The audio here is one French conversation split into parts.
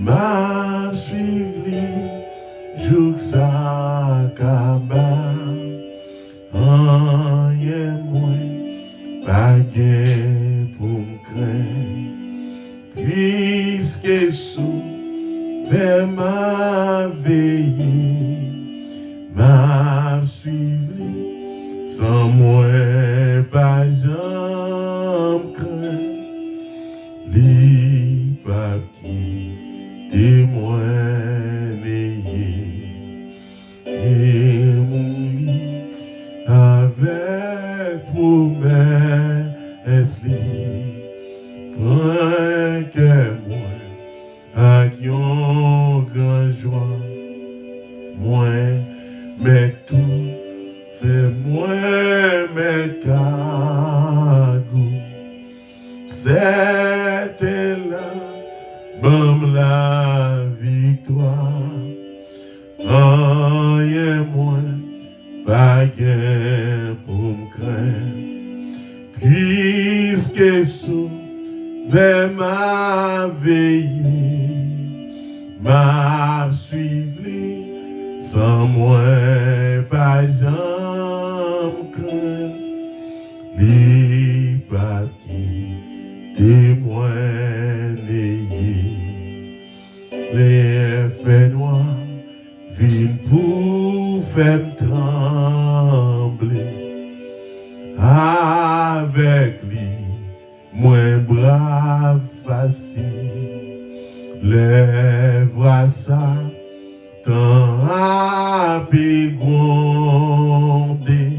m'a suivi, jour ça kaba, rien moins, pas gain pour m'craindre, puisque sous vers ma veille, m'a suivi, sans moi pas j'en crains, li pas qui témoigner, et mon lit avec promesse li, point que moi, à qui on grand joie, moi, mais tout fait moi, mais cagou, c'était là, bam la victoire, rien moins, pas gain pour m'craindre, puisque sous vers ma veille, m'a suivi, sans moi pas j'en crains, li pas qui témoigner, les faits noirs viennent pour faire trembler, avec lui moins brave facile, les voix ça tant à gronder,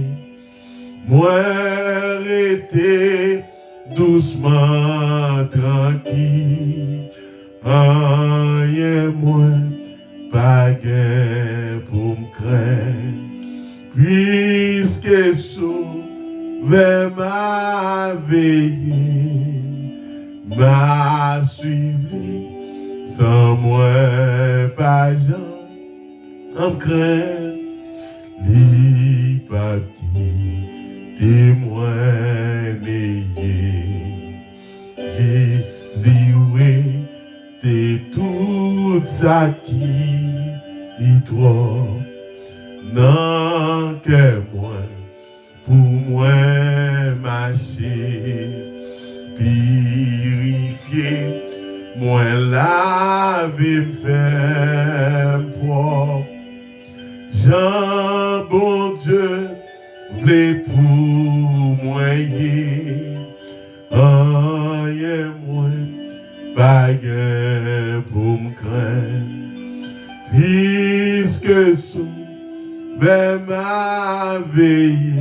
moi rester doucement tranquille, rien moins pas gain pour m'craindre, puisque sous vers ma veille, m'a suivi, sans moi pas j'en crains, li pas qui témoigner, Jésus ouais, t'es tout ça qui toi, non que moi, pour moi marcher, purifier, moi laver, me faire propre. Jean, bon Dieu, v'lait pour moi, rien moins, pas gain pour m'craindre, puisque sous vers ma veille,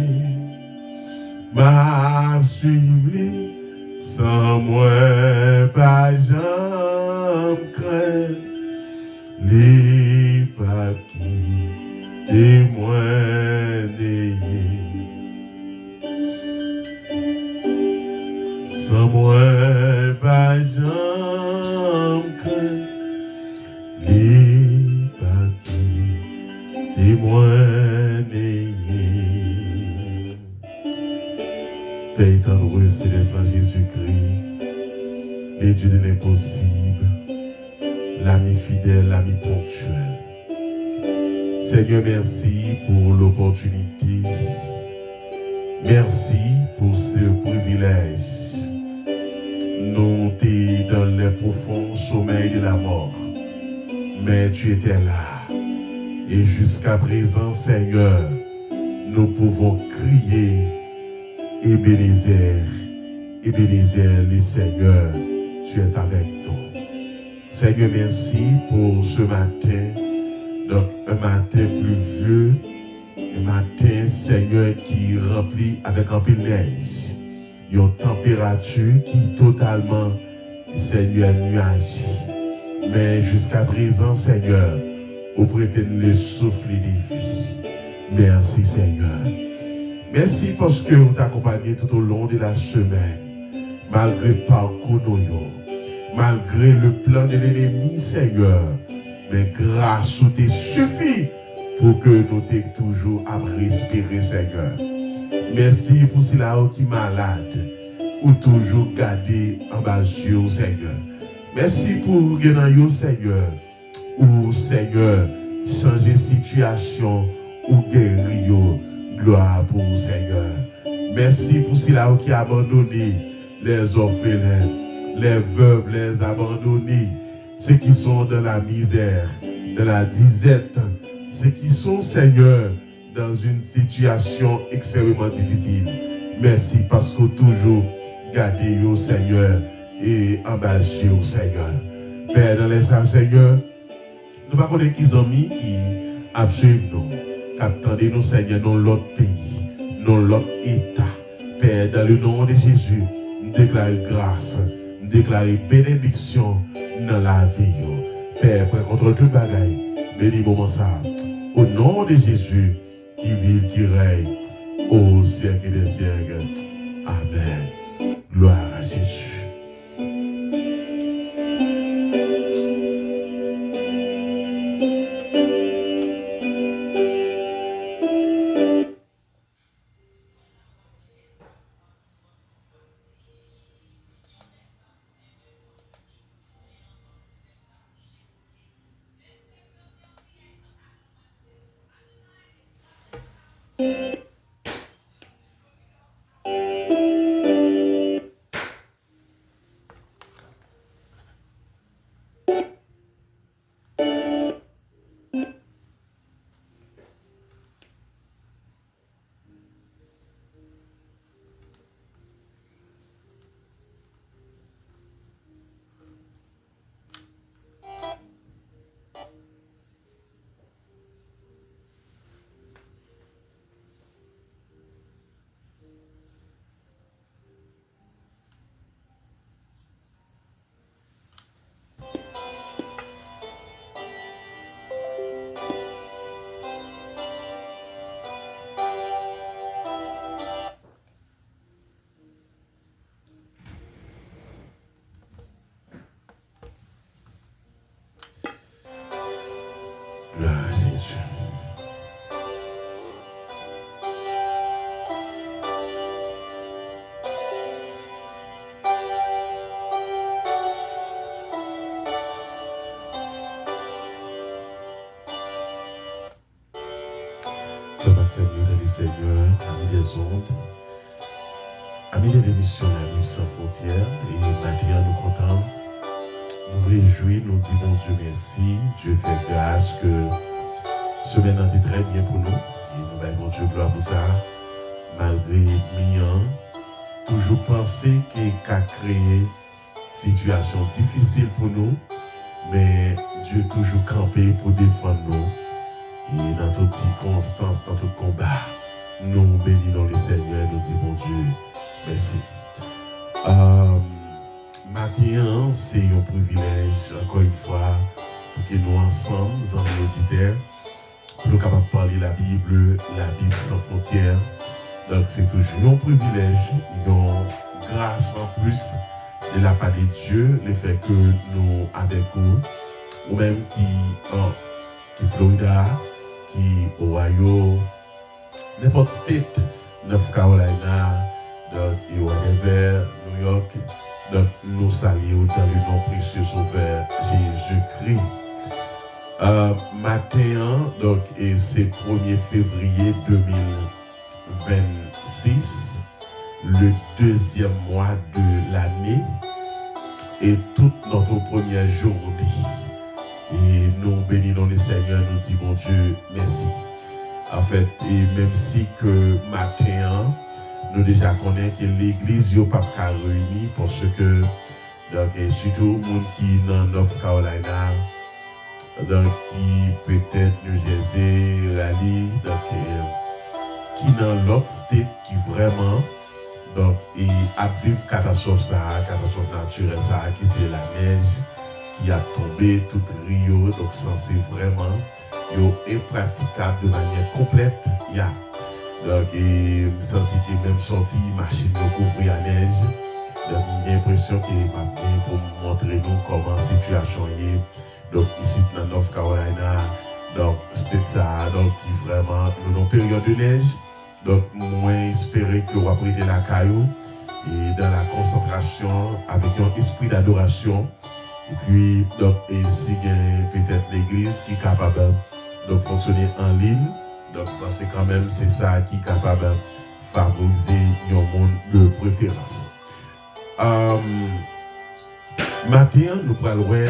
m'a suivi, sans moi pas j'en crains, les pas qui témoigner, sans moi pas j'en crains, les pas qui témoigner. Père éternel, céleste en Jésus-Christ, et Dieu de l'impossible, l'ami fidèle, l'ami ponctuel. Seigneur, merci pour l'opportunité. Merci pour ce privilège. Nous t'es dans les profonds sommeils de la mort, mais tu étais là. Et jusqu'à présent, Seigneur, nous pouvons crier Ebenezer, Ebenezer, le Seigneur, tu es avec nous. Seigneur, merci pour ce matin, donc un matin pluvieux, un matin, Seigneur, qui remplit avec un peu de neige, une température qui est totalement, Seigneur, nuageuse. Mais jusqu'à présent, Seigneur, vous prêtez le souffle des vies. Merci, Seigneur. Merci parce que vous t'accompagnez tout au long de la semaine, malgré le parcours nous, malgré le plan de l'ennemi, Seigneur. Mais grâce vous t'est suffit pour que nous t'ayons toujours à respirer, Seigneur. Merci pour cela qui est malade, ou toujours garder en bas sur Seigneur. Merci pour Genayo, Seigneur. Ou Seigneur, changer situation ou guérir. Gloire pour Seigneur. Merci pour ceux-là qui ont abandonné les orphelins, les veuves, les abandonnés, ceux qui sont dans la misère, dans la disette, ceux qui sont, Seigneur, dans une situation extrêmement difficile. Merci parce que toujours gardez au Seigneur et embauchez au Seigneur. Père, dans les salles, Seigneur, nous ne connaissons pas qui amis qui suivent nous, qui attendent nous, Seigneur, dans l'autre pays, dans l'autre état. Père, dans le nom de Jésus, nous déclarons grâce, nous déclarons bénédiction dans la vie. Père, prends contre tout bagaille, bénis moment ça. Au nom de Jésus, qui vit, qui règne, au siècle des siècles. Amen. Gloire à Jésus. Gloire à Jésus. Ce matin, nous, les Seigneurs, amis des ondes, amis de l'émission La Bible sans frontières, et maintenant nous comptons, nous réjouis, nous disons bon Dieu merci, Dieu fait grâce que semaine a été très bien pour nous, et nous avons bon Dieu gloire pour ça, malgré mian, toujours penser qu'il a créé situation difficile pour nous, mais Dieu toujours campé pour défendre nous. Et dans toutes circonstances, dans tout combat, nous bénissons les Seigneurs, nous disons bon Dieu, merci. Matin, c'est un privilège, encore une fois, pour que nous ensemble, amis auditeurs, pour nous capables de parler la Bible sans frontières. Donc c'est toujours un privilège, une grâce en plus de la part de Dieu, le fait que nous avec vous, ou même qui Florida, qui Ohio, n'importe state, North Carolina, donc et whatever, New York, donc nous saluons dans le nom précieux sauveur Jésus-Christ. Matin, donc et c'est 1er février 2026, le deuxième mois de l'année et toute notre première journée. Et nous bénissons le Seigneur, nous disons bon Dieu, merci. En fait, et même si que matin, nous déjà connaissons que l'église n'est pas réunie parce que, donc, surtout les gens qui sont dans North Carolina, donc, qui peut-être New Jersey, Raleigh, donc, qui dans l'autre state qui vraiment, donc, et à vivre catastrophe naturelle, ça, qui c'est la neige, qui a tombé tout Rio, donc ça c'est vraiment impraticable de manière complète. Donc et me senti que même sorti machine recouvrir à neige. Donc j'ai l'impression que m'a bien pour montrer nous comment la situation est. Donc ici dans North Carolina, donc c'était ça, donc qui vraiment nous avons période de neige. Donc moins espérer que vous prêter la caillou et dans la concentration avec un esprit d'adoration. Et puis, donc, et si il y a peut-être l'église qui est capable de fonctionner en ligne, donc c'est quand même c'est ça qui est capable de favoriser un monde de préférence. Maintenant, nous parlons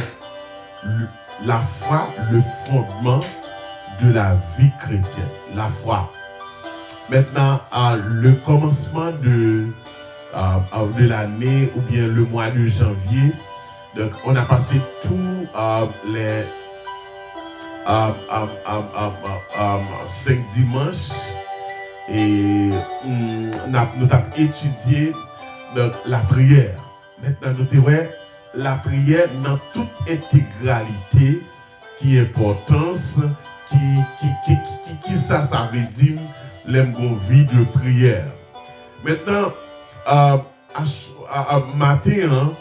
la foi, le fondement de la vie chrétienne. La foi. Maintenant, le commencement de l'année ou bien le mois de janvier, donc on a passé tous les 5 dimanches et nous avons étudié donc, la prière. Maintenant, nous avons la prière dans toute intégralité, qui est importance, qui ça veut dire vie de prière. Maintenant, matin,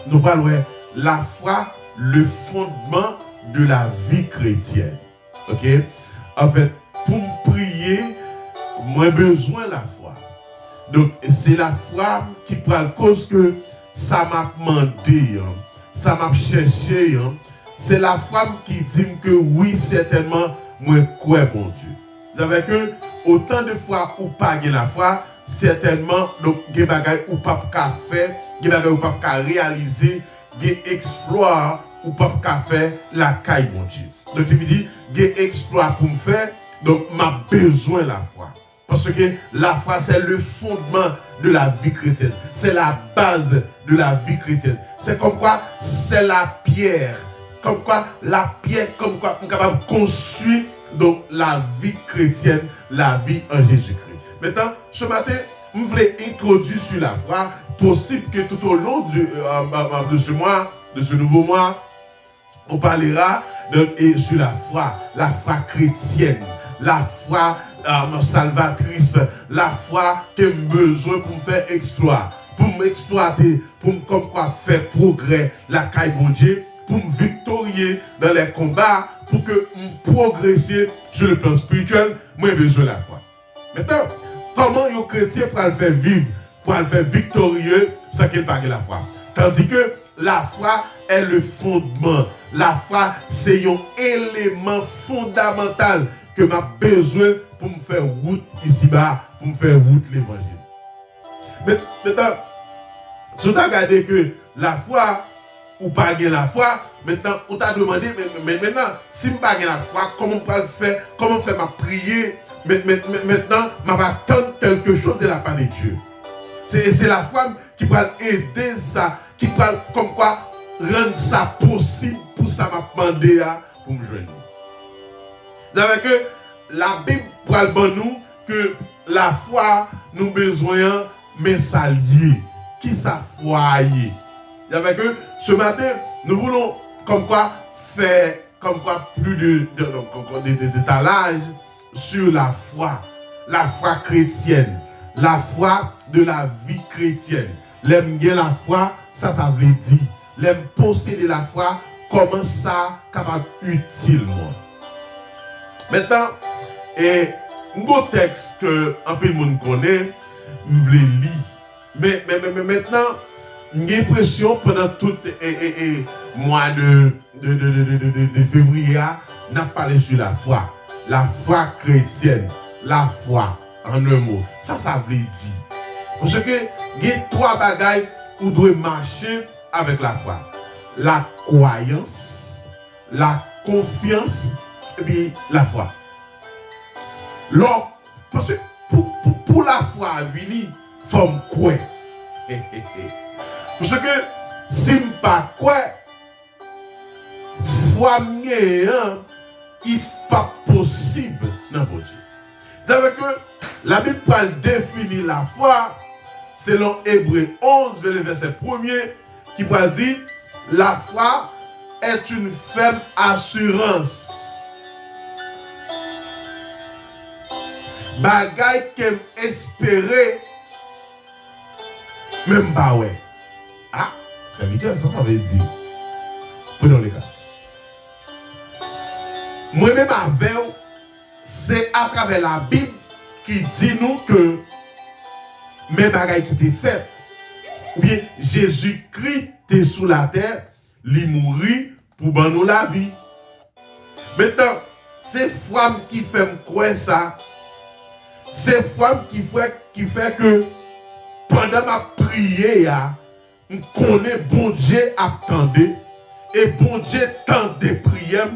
nous parlons la foi, le fondement de la vie chrétienne. Ok? En fait, pour prier, moi j'ai besoin de la foi. Donc, c'est la foi qui prend cause que ça m'a demandé, ça m'a cherché. C'est la foi qui dit que oui, certainement, moi crois mon Dieu. Vous savez que autant de fois où pas la foi, certainement, donc, des bagages ou pas qu'à faire, des bagages ou pas qu'à réaliser, des exploits ou pas qu'à faire la caille mon Dieu. Donc, je veux dire, des exploits pour me faire, donc, m'a besoin de la foi. Parce que la foi, c'est le fondement de la vie chrétienne. C'est la base de la vie chrétienne. C'est comme quoi, c'est la pierre. Comme quoi, la pierre, comme quoi, on est capable de construire donc, la vie chrétienne, la vie en Jésus-Christ. Maintenant, ce matin, je voulais introduire sur la foi. Possible que tout au long de ce mois, de ce nouveau mois, on parlera donc, sur la foi chrétienne, la foi salvatrice, la foi qui a besoin pour me faire exploit, pour m'exploiter, pour me comme quoi faire progrès, la caille mon Dieu, pour me victorier dans les combats, pour que me progresser sur le plan spirituel, moi j'ai besoin de la foi. Maintenant, comment un chrétien peut le faire vivre, pour le faire victorieux sans qu'il pague la foi? Tandis que la foi est le fondement. La foi, c'est un élément fondamental que m'a besoin pour me faire route ici-bas, pour me faire route l'évangile. Maintenant, si vous regardez que la foi, ou pas la foi, maintenant, on t'a demandé, mais maintenant, si je n'ai pas la foi, comment on peut le faire, comment faire ma prière, maintenant, je vais attendre quelque chose de la part de Dieu. C'est la foi qui va aider ça, qui va comme quoi rendre ça possible pour ça m'a demandé pour me joindre. C'est-à-dire que la Bible parle de nous que la foi nous besoin mais ça lié. Qui ça foi lié? C'est-à-dire que ce matin nous voulons comme quoi faire comme quoi plus de d'étalage sur la foi chrétienne, la foi de la vie chrétienne. L'aime bien la foi, ça veut dire l'aime posséder la foi, comment ça capable utilement. Maintenant, et un beau texte que un peu de monde connaît, je voulais lire. Mais maintenant, j'ai l'impression pendant tout mois de février, on a parlé sur la foi chrétienne, la foi en un mot. Ça veut dire. Parce que il y a 3 bagailles où on doit marcher avec la foi. La croyance, la confiance et puis la foi. Alors, parce que pour la foi venir, il faut me croire. Parce que si je ne pas croire, foi il n'est pas possible dans votre Dieu. C'est-à-dire que la Bible parle définir la foi selon Hébreux 11, verset 1er, qui va dire la foi est une ferme assurance. Bagay qu'elle espérait, même pas ouais. Ah, ça veut dire, ça veut dire. Prenons les cas. Moi-même avec, c'est à travers la Bible qui dit nous que mes bagailles qui étaient faites, ou bien Jésus-Christ est sous la terre, li mouri pour ban nous la vie. Maintenant, c'est femme qui fait quoi ça? C'est femme qui fait que pendant ma prière, je connais bon Dieu attendait et bon Dieu tant de prières,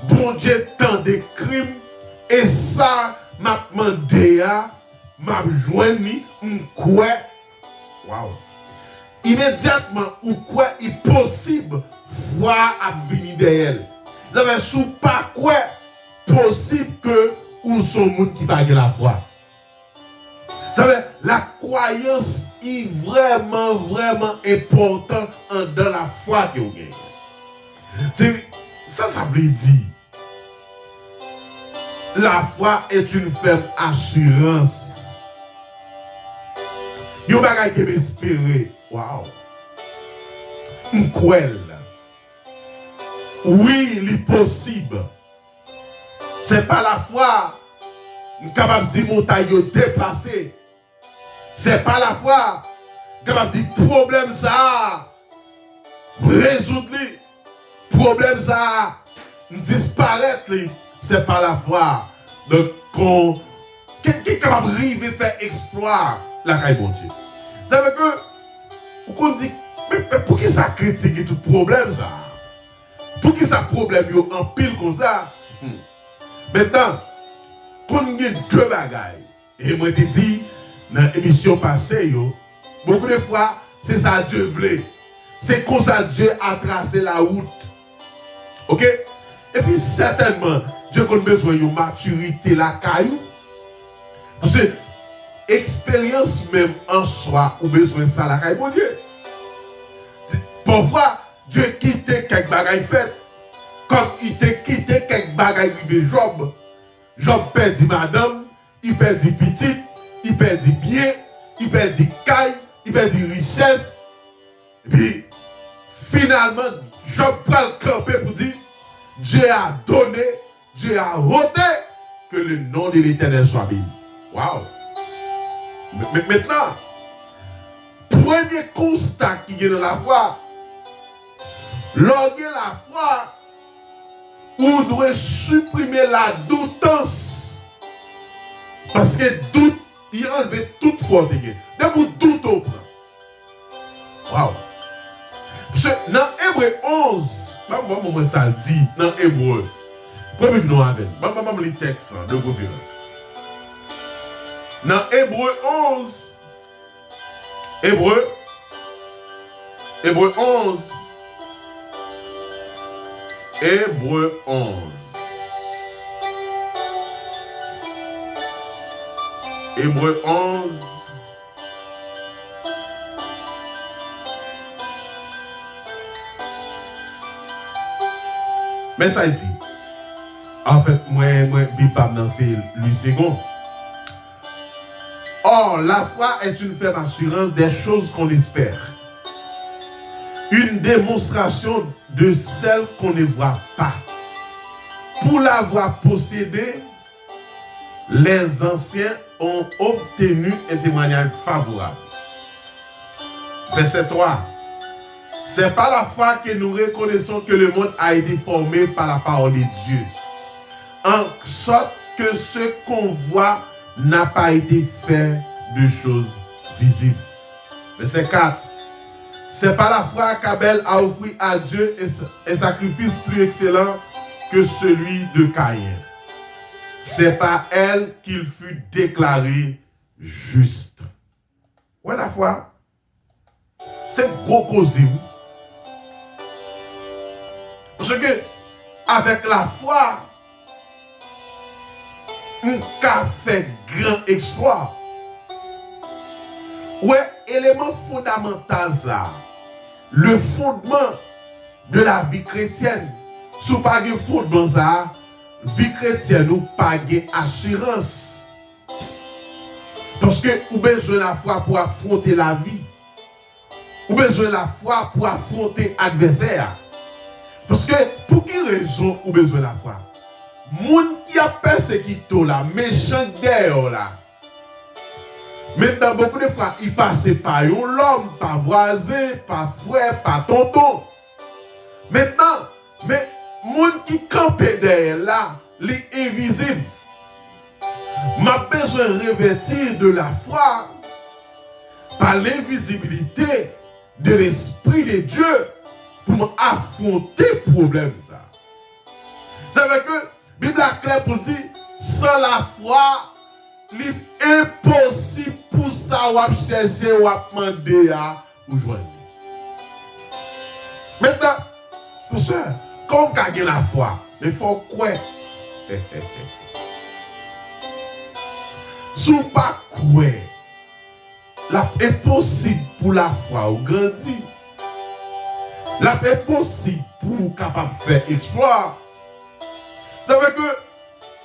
bon Dieu tant de crimes et ça m'a demandé m'a joindre quoi? Wow. Immédiatement ou quoi est possible voir à venir d'elle. Vous avez sous pas quoi possible que ou son monde qui pas la foi. Vous savez, la croyance est vraiment importante dans la foi que vous gagnez. Ça veut dire la foi est une ferme assurance. Yo bagay qui m'espérer. Wow. M'kwel. Oui, il est possible. C'est pas la foi. M'capable de dire montagne déplacé. C'est pas la foi. Capable de dire problème ça. Résoudre les problème ça. Disparaître les. C'est pas la foi. Donc qui est capable de arriver faire exploit la caille bon Dieu. Ça veut que on dit mais pour qui ça critique tout problème ça? Pour qui ça problème yo en pile comme ça? Maintenant, quand on a deux bagailles, et moi te dit dans l'émission passée, beaucoup de fois, c'est ça Dieu voulait. C'est comme ça Dieu a tracé la route. Ok? Et puis certainement, Dieu a besoin de maturité la caillou. Parce que expérience même en soi, ou besoin de ça la caillou, mon Dieu. Parfois, Dieu quitte quelques bagailles faites. Comme il te quitté quelques bagailles de Job. Job perdit madame, il perdit petite, il perdit bien, il perdit caille, il perdit richesse. Et puis, finalement, Job prend le camper pour dire, Dieu a donné, Dieu a ôté, que le nom de l'Éternel soit béni. Waouh! Maintenant, premier constat qui est dans la foi, lorsque la foi, on doit supprimer la doutance. Parce que doute, il enlève toute faute. Donc vous doute au prend. Waouh! Parce que dans Hébreu 11, moi ça le dit, dans Hébreu, premier nous avec, maman les textes de gouvernance. Dans Hébreu 11, Hébreu 11, Hébreu 11. Hébreu 11. Mais ça dit. En fait, moi, Bipam, c'est lui second. Or, la foi est une ferme assurance des choses qu'on espère. Une démonstration de celles qu'on ne voit pas. Pour l'avoir possédée, les anciens ont obtenu un témoignage favorable. Verset 3. C'est par la foi que nous reconnaissons que le monde a été formé par la parole de Dieu. En sorte que ce qu'on voit n'a pas été fait de choses visibles. Verset 4. C'est par la foi qu'Abel a offert à Dieu un sacrifice plus excellent que celui de Caïn. C'est par elle qu'il fut déclaré juste. Ouais, la foi, c'est gros possible. Parce que, avec la foi, on a fait grand exploit. Ouais, élément fondamental ça. Le fondement de la vie chrétienne. Si vous n'avez pas de fondement ça, vie chrétienne ou pas de assurance. Parce que vous avez besoin de la foi pour affronter la vie. Vous avez besoin de la foi pour affronter l'adversaire. Parce que pour quelle raison vous avez besoin de la foi? Moun qui a persécuté là, méchant guerre là. Maintenant, beaucoup de fois, il passe par l'homme, par voisin, par frère, par tonton. Maintenant, mais monde qui campe derrière là, les invisibles, m'a besoin de revêtir de la foi par l'invisibilité de l'Esprit de Dieu pour m'affronter le problème. Ça veut dire que la Bible est claire pour dire, sans la foi, il est impossible pour ça ou chercher ou demander à ou joindre. Maintenant, pour ça, quand on gagne la foi, il faut quoi? Si on pas quoi, c'est possible pour la foi ou grandir. C'est possible pour capable de faire exploit. Ça veut dire que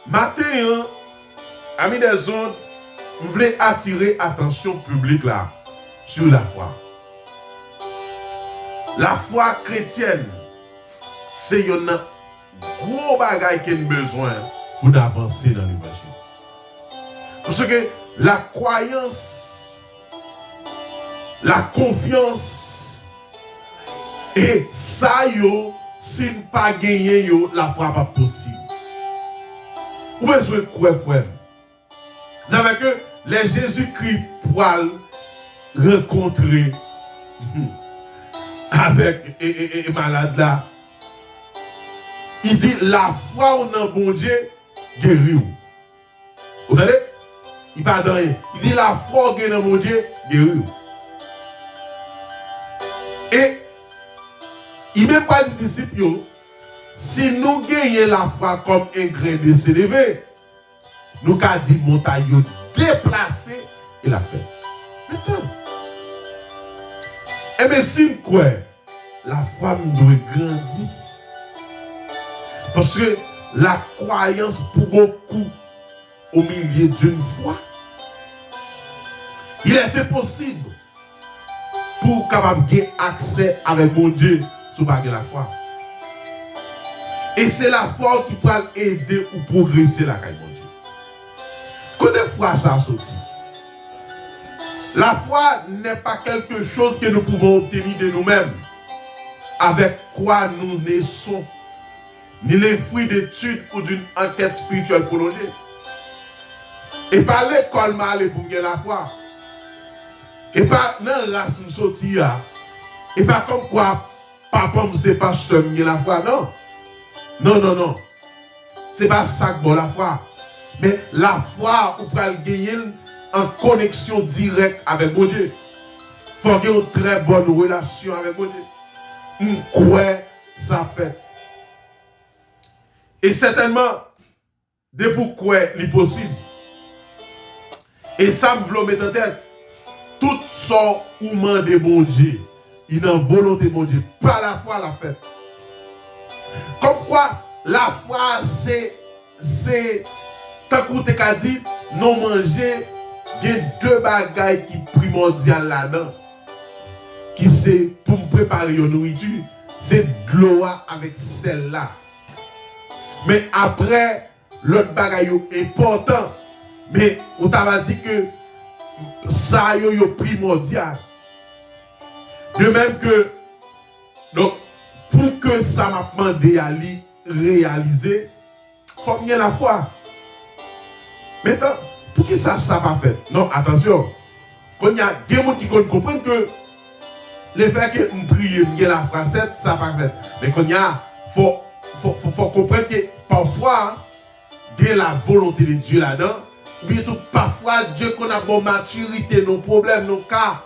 matin, amis des ondes, je voulais attirer l'attention publique là sur la foi. La foi chrétienne, c'est un gros bagage qu'il y a besoin pour avancer dans l'évangile. Parce que la croyance, la confiance, et ça, si nous pas gagné, la foi n'est pas possible. Vous besoin de quoi, frère? Vous savez que les Jésus-Christ poil rencontrer avec et malade là, il dit la foi en un bon Dieu guérit. Vous savez? Il parle de rien. Il dit la foi en un bon Dieu guérit. Et il ne met pas les disciples, si nous gagnons la foi comme un grain de s'élever, nous avons dit montagne déplacer et la fait. Maintenant, eh bien, si quoi, la foi doit grandir. Parce que la croyance pour beaucoup au milieu d'une foi, il est impossible pour capable gagner accès avec mon Dieu sous la foi. Et c'est la foi qui peut aider ou progresser la caille mon Dieu. Côté foi, ça a sorti. La foi n'est pas quelque chose que nous pouvons obtenir de nous-mêmes, avec quoi nous naissons, ni les fruits d'études ou d'une enquête spirituelle prolongée. Et pas l'école m'a allé pour gagner la foi. Et pas dans la race sortie. Et pas comme quoi papa ne sait pas semer la foi. Non. Non, non, non. Ce n'est pas ça que bon la foi. Mais la foi, vous pouvez gagner en connexion directe avec mon Dieu. Il faut avoir une très bonne relation avec mon Dieu. Quoi ça fait? Et certainement, de pourquoi c'est possible. Et ça me veut mettre en tête. Tout ça ou de mon Dieu, il a une volonté de mon Dieu, pas la foi la fait. Comme quoi, la foi, c'est, tant que tu as dit, non manger, il y a deux bagailles qui sont primordiales là-dedans. Qui c'est pour me préparer une nourriture, c'est de l'eau avec celle-là. Mais après, l'autre bagaille est important. Mais on t'a dit que ça est primordial. De même que, donc, pour que ça m'a demandé à réaliser, il faut bien la foi. Maintenant, pour qui ça pas fait? Non, attention. Quand il y a des gens qui comprennent que le fait que nous prions, nous la foi, ça pas fait. Mais quand il y a, faut comprendre que parfois, il y a la volonté de Dieu là-dedans. Bien tout, parfois, Dieu qu'on a bonne maturité, nos problèmes, nos cas.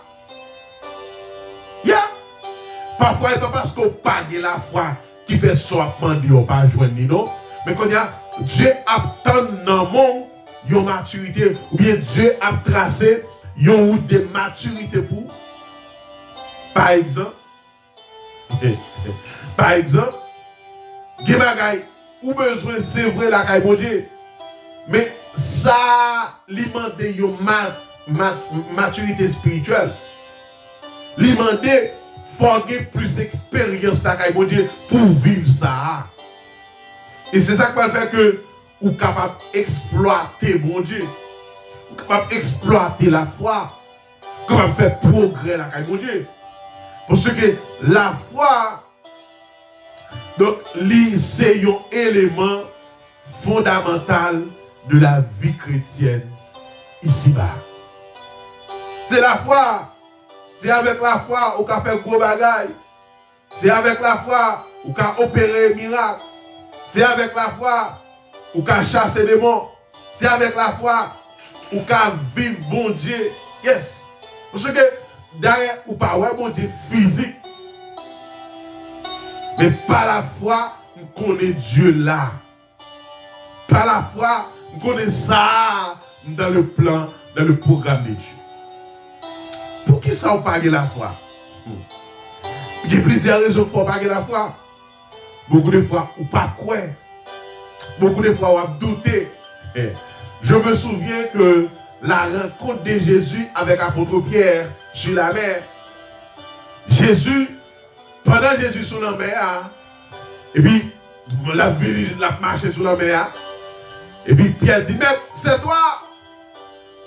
Parfois, ce n'est pas parce qu'on pas de la foi qui fait soit demander ou pas joindre, non. Mais quand il y a Dieu a tant dans le monde, une maturité, ou bien Dieu a tracé une route de maturité pour. Par exemple, des bagailles ou besoin c'est vrai la caille bon Dieu. Mais ça l'alimenter une maturité spirituelle. L'alimenter faut avoir plus d'expérience la caille bon Dieu pour vivre ça. Et c'est ça qui va faire que vous êtes capable d'exploiter bon Dieu. Vous êtes capable d'exploiter la foi. Vous êtes capable de faire progrès la caille bon Dieu. Parce que la foi, Donc, c'est un élément fondamental de la vie chrétienne ici-bas. C'est la foi. C'est avec la foi qu'on a fait gros bagaille. C'est avec la foi qu'on a opéré miracle. C'est avec la foi qu'on a chassé des démons. C'est avec la foi qu'on a vivre bon Dieu. Yes. Parce que derrière, ou pas ouais bon Dieu physique. Mais par la foi, on connaît Dieu là. Par la foi, on connaît ça dans le plan, dans le programme de Dieu. Pour qui ça on parle la foi? Il y a plusieurs raisons pour parler la foi. Beaucoup de fois, on pas croire. Beaucoup de fois, on douter. Je me souviens que la rencontre de Jésus avec l'apôtre Pierre sur la mer. Jésus, pendant Jésus sur la mer, et puis la ville l'a marché sur la mer, et puis Pierre dit, mais c'est toi.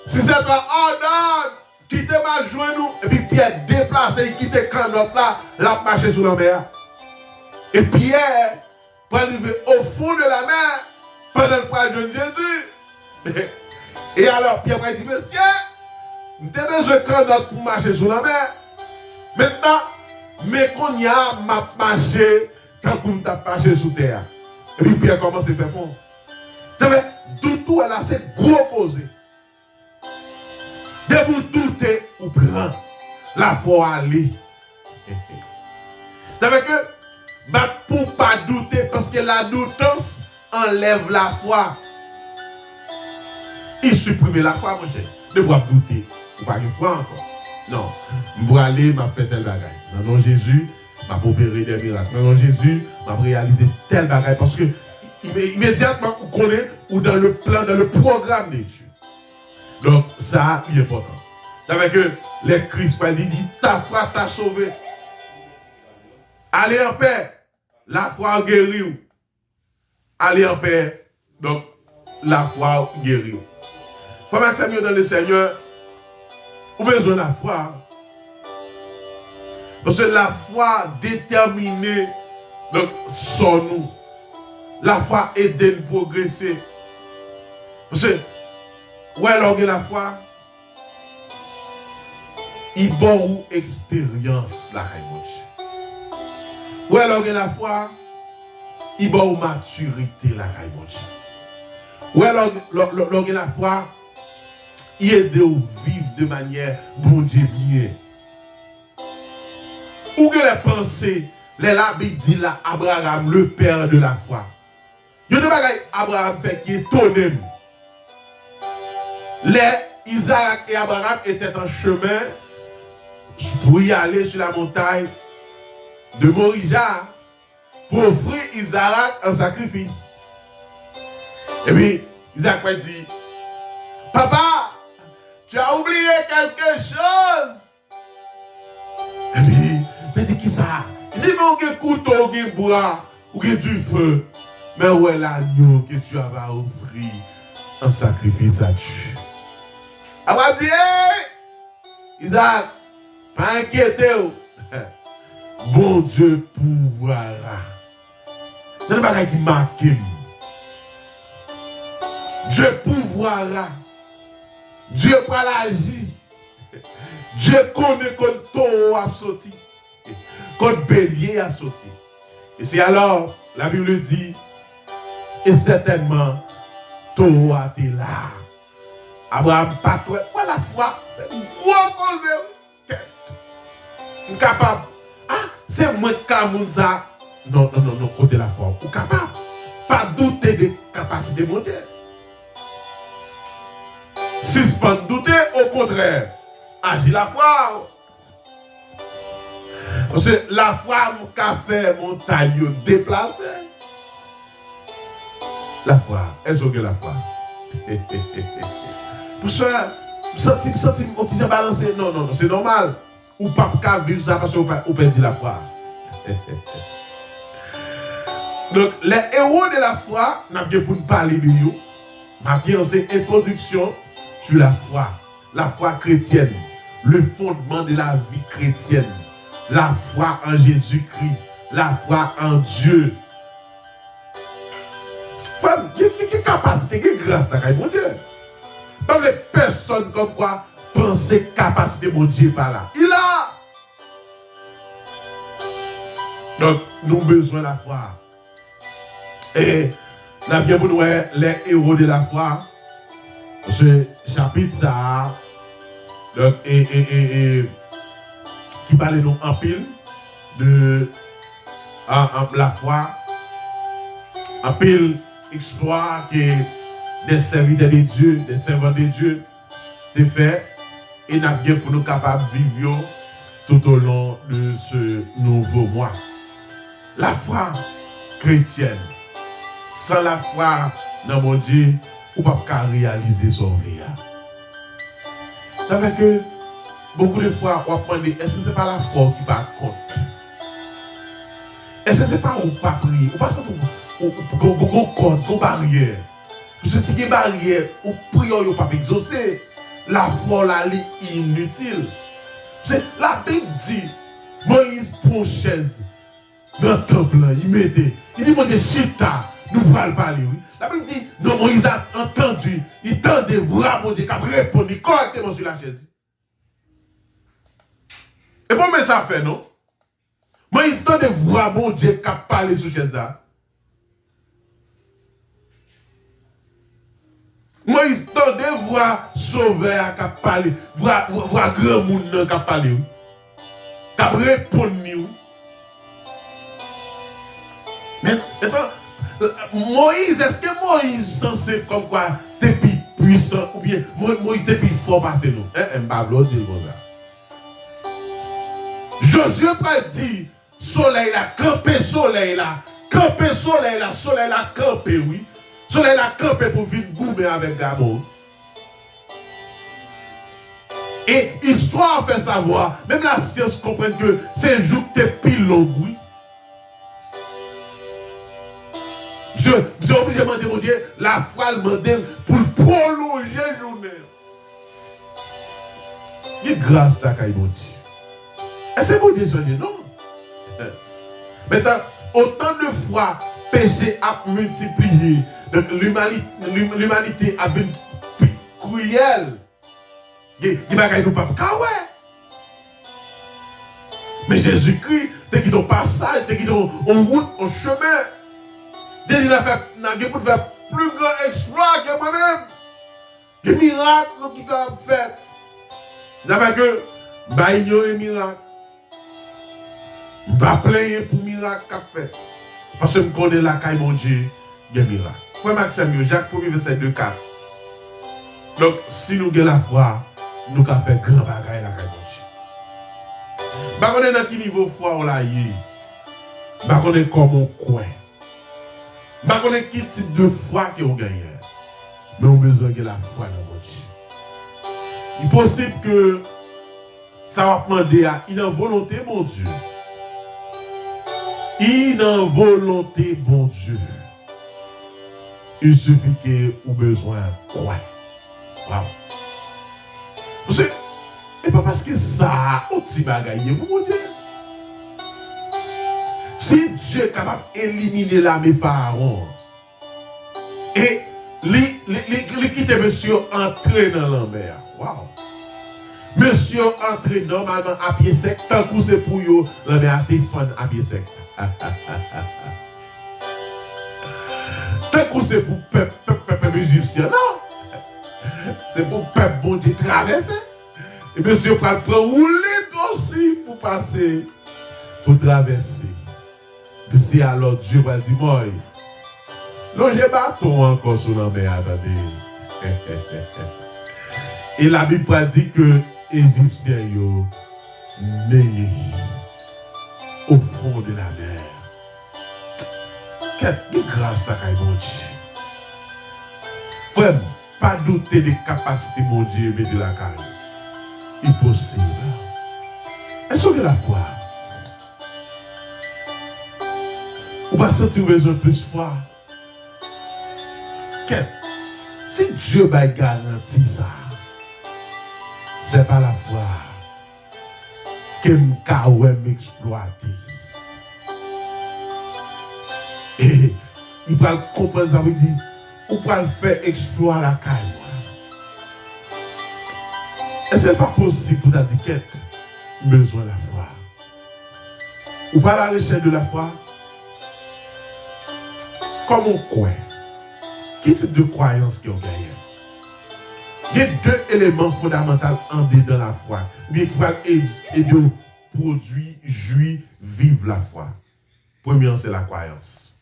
Si c'est toi, ordonne, quitte ma genou. Et puis Pierre déplacé, il quitte quand l'autre là, l'a marché sur la mer. Et Pierre, pour arriver au fond de la mer, pendant le point de Jésus. Et alors Pierre va dire, monsieur, nous avons besoin de quand pour marcher sur la mer. Maintenant, mais qu'on y a marché quand on t'a marché sous terre. Et puis Pierre commence à faire fond. Vous savez, tout elle a c'est gros posé. De vous douter ou prend la foi aller. Vous savez que, pour ne pas douter, parce que la doutance enlève la foi. Il supprime la foi, mon cher. Ne pas douter. Vous pas de foi encore. Non. Je vais aller, je faire tel bagaille. Dans le nom de Jésus, je vais opérer des miracles. Dans le nom de Jésus, je vais réaliser tel bagaille. Parce que immédiatement, on connaît ou dans le plan, dans le programme de Dieu. Donc, ça, il est important. C'est avec que les Christ dit, ta foi t'a sauvé. Allez en paix. La foi guérit. Allez en paix. Donc, la foi guérit. Il faut mettre mieux dans le Seigneur. Ou besoin de la foi. Parce que la foi détermine donc, son nous. La foi aide à nous progresser. Parce que, où est la foi? Il y a une expérience, la Raymond. Où est la foi? Il y a une maturité, la Raymond. Où est la foi? Il aide à vivre de manière bon Dieu bien. Où que les pensées, la Bible dit là, Abraham, le père de la foi. Il y a des bagages Abraham fait qui est étonné. Isaac et Abraham étaient en chemin pour y aller sur la montagne de Morija pour offrir Isaac un sacrifice. Et puis, Isaac m'a dit, papa, tu as oublié quelque chose. Et puis, il m'a dit, qui ça? Il dit, mais on a un couteau, on a un bois, on a du feu. Mais où est l'agneau que tu vas offrir un sacrifice à Dieu? Abraham dit, hey, Isaac, pas inquiétez-vous. Bon Dieu pourvoira. C'est le bagage qui marque. Dieu pourvoira. Dieu va l'agir. Dieu connaît quand taureau a sauté. Quand bélier a sauté. Et c'est alors, la Bible dit, et certainement, taureau a été là. Abraham pas toi. Voilà la foi. C'est une grosse cause. Capable. Ah, c'est moi qui ça. Non, côté la foi. Ou capable. Pas douter des capacités mondiales. Si ce pas douter, au contraire, agis la foi. Parce que la foi qu'a fait montagne déplacée. La foi, est-ce que la foi? Pour ça, on t'y a balancé. Non, c'est normal. Ou pas qu'à vivre ça parce qu'on perd la foi. Donc, les héros de la foi, n'a pas pour nous parler de eux. Marqué en cette introduction sur la foi chrétienne, le fondement de la vie chrétienne, la foi en Jésus-Christ, la foi en Dieu. Femme, il y a une capacité, il y a une grâce dans mon Dieu. Pas les personnes comme quoi penser capacité mon Dieu par là. Il a. Donc, nous avons besoin de la foi. Et nous avons bien pour nous les héros de la foi. Ce chapitre ça. Donc, qui parle nous en pile de la foi. En pile exploit que des serviteurs de Dieu, des servants de Dieu, te fait. Et nous avons bien pour nous capables de vivre tout au long de ce nouveau mois. La foi chrétienne, sans la foi dans mon Dieu, on ne peut pas réaliser son vie. Ça fait que beaucoup de fois, on va demander, est-ce que ce n'est pas la foi qui va compte? Est-ce que ce n'est pas où pas prier? Ou pas ça pour qu'on barrière? Parce que si il y a une barrière, ou prier, ou pas exaucer, la foi là est inutile. C'est la Bible dit, Moïse prend chaise. Dans le temple, il dit, mon Dieu, chita, nous pourrons parler. Oui. La Bible dit, non, Moïse a entendu, il tendait voir mon Dieu, qui a répondu correctement sur la chaise. Et pour moi, ça fait, non? Moïse tendait voir mon Dieu, qui a parlé sur la chaise là. Moïse tendait voir sauveur, qui a parlé, voir grand monde, qui a parlé. Qui a répondu. Mais Moïse, est-ce que Moïse est censé comme quoi depuis puissant ou bien Moïse depuis fort passé nous? Josué pas dit soleil là, camper soleil là, camper soleil là, camper oui. Soleil là, camper pour vivre gourmet avec Gabon. Et histoire fait savoir, même la science comprend que c'est un jour que tu es pile long, oui. Je suis obligé de demander, mon Dieu, la foi le demander pour prolonger la journée. Il y a grâce là, mon Dieu. Et c'est mon Dieu, je dis non. Maintenant, autant de fois, péché a multiplié. Donc l'humanité a une cruelle. Il va gagner pas ouais. Mais Jésus-Christ, t'es qui dans passage, t'es qui dans route, en chemin. Déjà, il a fait plus grand exploit que moi-même. Des miracles qu'il a fait. Il a fait que, bah, il y a un miracle. Je ne vais pas plaindre pour le miracle qu'il a fait. Parce que je connais la caille, mon Dieu, il y a un miracle. Frère Maxime, Jacques 1er, verset 2-4. Donc, si nous avons la foi, nous avons fait grand bagaille la caille, mon Dieu. Bah, on est dans quel niveau foi on l'a eu. Bah, on est comme on coin. Je ne sais pas quel type de foi que vous gagnez. Mais on a besoin de la foi dans votre Dieu. Il est possible que ça va demander à une volonté, mon Dieu. Une volonté, mon Dieu. Il suffit que vous avez besoin de quoi. Wow. Parce que, et pas parce que ça, on t'y bagaille, mon Dieu. Si Dieu est capable d'éliminer l'armée Pharaon et quitter monsieur entrer dans la mer. Wow. Monsieur entrer normalement à pied sec, tant que c'est pour vous, la mer a été à pied sec. Tant que c'est pour le peuple égyptien, non. C'est pour le peuple bon de traverser. Et monsieur va prendre rouler aussi pour passer, pour traverser. Si alors Dieu va dire, moi, j'ai bâton encore sur la mer, attendez. Et la Bible va dire que les Égyptiens sont nés au fond de la mer. Quelle grâce à mon Dieu. Frère, pas douter des capacités de mon Dieu, mais de la carrière. Impossible. Est-ce que la foi? On va sentir besoin de plus foi. Si Dieu va garantir ça, c'est pas la foi que m'exploiter. Et il va comprendre ça, il dit, on va faire exploit la caille. Et ce n'est pas possible pour ta diquette, besoin de la foi. Ou pas la recherche de la foi. Comme on croit. Quel type de croyance qu'on gagne? Il y a deux éléments fondamentaux en dedans la foi. Bien qui va aider produire, jouir, vivre la foi. Premier, c'est la croyance.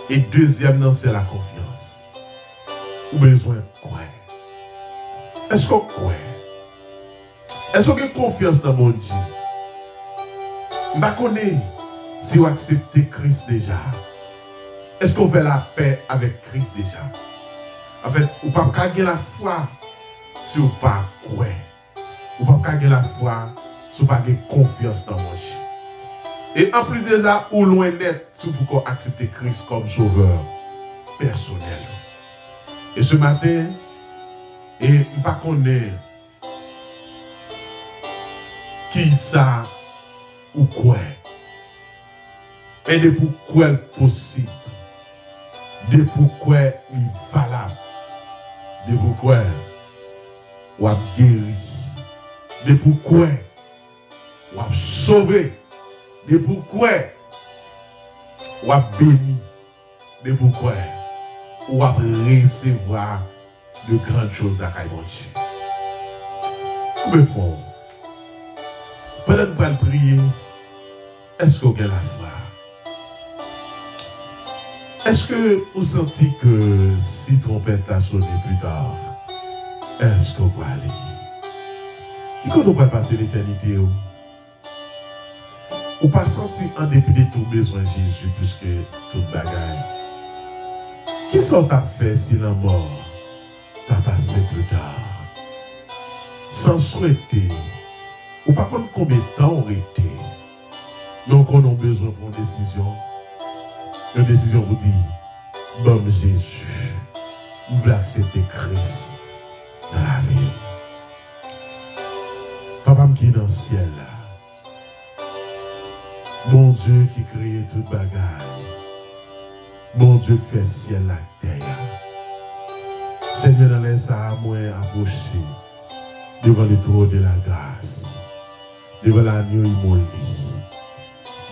Et deuxième, c'est la confiance. Ou besoin de croire. Est-ce qu'on croit? Est-ce qu'on a confiance dans mon Dieu? Je ne connais pas si vous acceptez Christ déjà. Est-ce qu'on fait la paix avec Christ déjà? En fait, vous ne pouvez pas gagner la foi si vous ne croyez pas. Vous ne pouvez pas gagner la foi si vous n'avez pas de confiance dans mon Dieu. Et en plus de ça, ou loin d'être, si vous pouvez accepter Christ comme sauveur personnel. Et ce matin, et je ne sais pas qui ça ou quoi. Et de pourquoi possible. De pourquoi il est valable. De pourquoi on a guéri. De pourquoi on a sauvé. De pourquoi on a béni. De pourquoi on a recevoir de grandes choses à Kaïmonchi. Comment font? Pendant que nous prier, est-ce qu'on a la foi? Est-ce que vous sentez que si trompette a sonné plus tard, est-ce qu'on va aller? Qui quand on va passer l'éternité? Ou pas senti en dépit de tout besoin de Jésus plus que toute bagaille? Qui sont à faire si la mort t'a passé plus tard? Sans souhaiter, ou pas contre combien de temps on était, donc on a besoin pour une décision. Une décision vous dit, bon Jésus, vous voulez accepter Christ dans la vie. Papa qui est dans le ciel là, mon Dieu qui crée toute bagaille, mon Dieu qui fait ciel la terre. Seigneur, dans les à moi approcher devant le trône de la grâce, devant l'agneau immolé,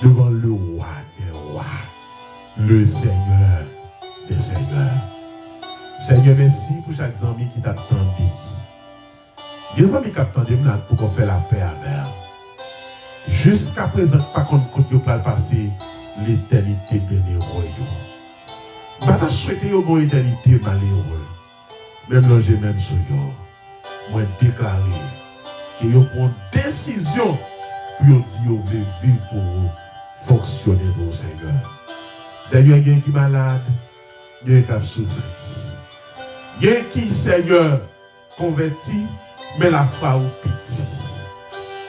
devant le roi des rois, le Seigneur des seigneurs. Seigneur, merci pour chaque ami qui t'attend. Des amis qui t'attendent pour qu'on fasse la paix avec. Jusqu'à présent, pas contre côté pour passer l'éternité bénévole. Je vais souhaiter une bonne éternité malheureuse. Même là, j'ai même sur eux. Moi, déclarer que vous prenez une décision pour dire que vous voulez vivre pour vous, fonctionner pour vous, Seigneur. Seigneur, il y a qui est malade, il y a qui a souffert. Il y a qui, Seigneur, converti, mais la foi ou petit.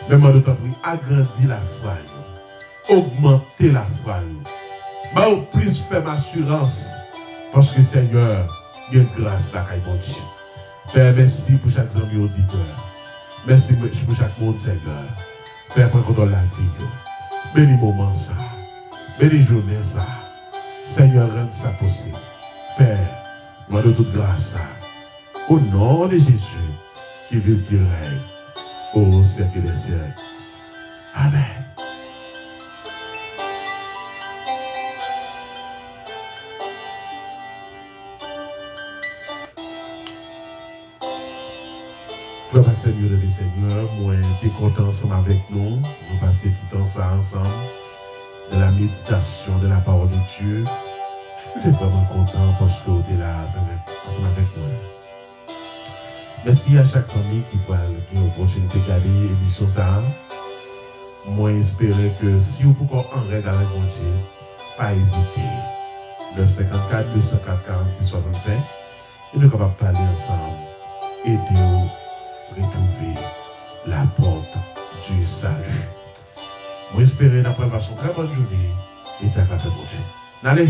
Mais moi, d'autant plus, agrandir la foi, augmenter la foi. Mais au plus, faire ma assurance, parce que, Seigneur, il y a grâce là, mon Dieu. Père, merci pour chaque ami auditeur. Merci pour chaque monde, Seigneur. Père, prends contrôle la vie. Bénis moment ça. Bénis journée ça. Seigneur, rends ça possible. Père, moi de toute grâce, au nom de Jésus, qui vive, qui règne, au siècle des siècles. Amen. Frère Seigneur et Seigneur, moi, tu es content ensemble avec nous. Nous passer du temps ça ensemble, de la méditation, de la parole de Dieu. Je suis vraiment content parce que tu es là ensemble avec moi. Merci à chaque famille qui peut avoir l'opportunité de regarder l'émission ça. Moi, j'espère que si vous pouvez en règle avec mon Dieu, pas hésiter. 954 204 46 65 et nous sommes capables de parler ensemble. Aidez-vous. Retrouver la porte du salut. Moi, j'espère d'après une très bonne journée et t'as capté mon Dieu. Allez!